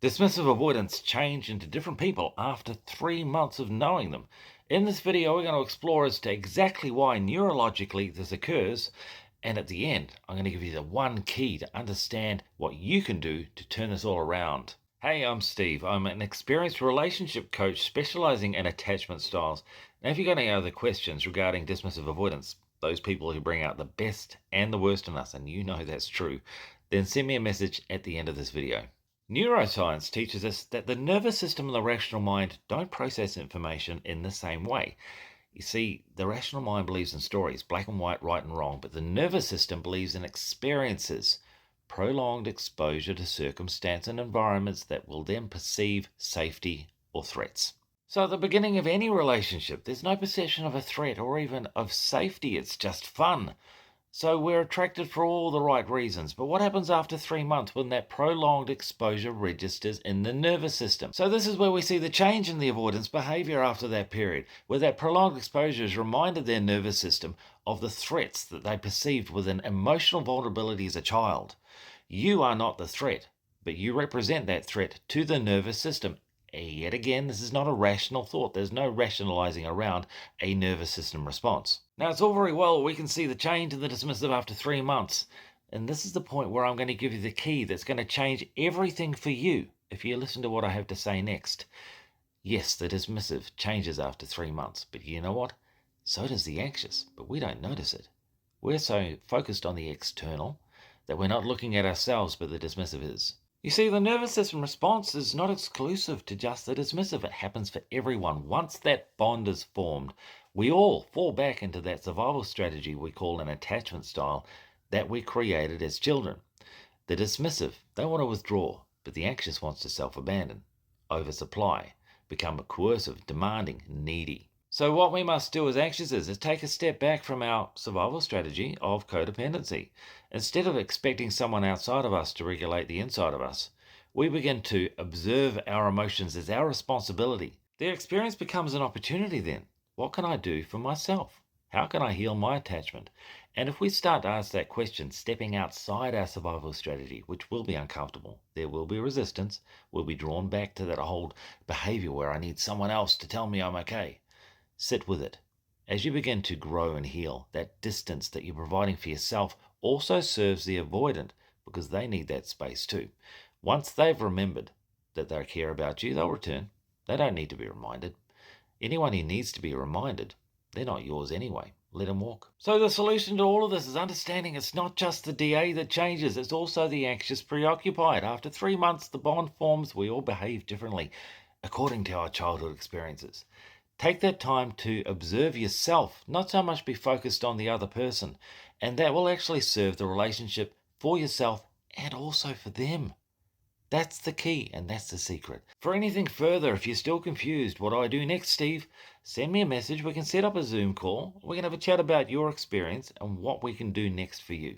Dismissive avoidants change into different people after 3 months of knowing them. In this video, we're going to explore as to exactly why neurologically this occurs. And at the end, I'm going to give you the one key to understand what you can do to turn this all around. Hey, I'm Steve. I'm an experienced relationship coach specializing in attachment styles. Now, if you've got any other questions regarding dismissive avoidance, those people who bring out the best and the worst in us, and you know that's true, then send me a message at the end of this video. Neuroscience teaches us that the nervous system and the rational mind don't process information in the same way. You see, the rational mind believes in stories, black and white, right and wrong, but the nervous system believes in experiences, prolonged exposure to circumstance and environments that will then perceive safety or threats. So at the beginning of any relationship, there's no perception of a threat or even of safety, it's just fun. So we're attracted for all the right reasons. But what happens after 3 months when that prolonged exposure registers in the nervous system? So this is where we see the change in the avoidance behavior after that period, where that prolonged exposure has reminded their nervous system of the threats that they perceived with an emotional vulnerability as a child. You are not the threat, but you represent that threat to the nervous system. Yet again, this is not a rational thought. There's no rationalizing around a nervous system response. Now, it's all very well, we can see the change in the dismissive after 3 months. And this is the point where I'm going to give you the key that's going to change everything for you if you listen to what I have to say next. Yes, the dismissive changes after 3 months, but you know what? So does the anxious, but we don't notice it. We're so focused on the external that we're not looking at ourselves, but the dismissive is. You see, the nervous system response is not exclusive to just the dismissive. It happens for everyone. Once that bond is formed, we all fall back into that survival strategy we call an attachment style that we created as children. The dismissive, they want to withdraw, but the anxious wants to self-abandon, oversupply, become coercive, demanding, needy. So what we must do as anxious is take a step back from our survival strategy of codependency. Instead of expecting someone outside of us to regulate the inside of us, we begin to observe our emotions as our responsibility. Their experience becomes an opportunity then. What can I do for myself? How can I heal my attachment? And if we start to ask that question, stepping outside our survival strategy, which will be uncomfortable, there will be resistance, we'll be drawn back to that old behavior where I need someone else to tell me I'm okay. Sit with it. As you begin to grow and heal, that distance that you're providing for yourself also serves the avoidant because they need that space too. Once they've remembered that they care about you, they'll return. They don't need to be reminded. Anyone who needs to be reminded, they're not yours anyway. Let them walk. So the solution to all of this is understanding it's not just the DA that changes, it's also the anxious preoccupied. After 3 months, the bond forms, we all behave differently according to our childhood experiences. Take that time to observe yourself, not so much be focused on the other person, and that will actually serve the relationship for yourself and also for them. That's the key, and that's the secret. For anything further, if you're still confused, what do I do next, Steve? Send me a message. We can set up a Zoom call. We can have a chat about your experience and what we can do next for you.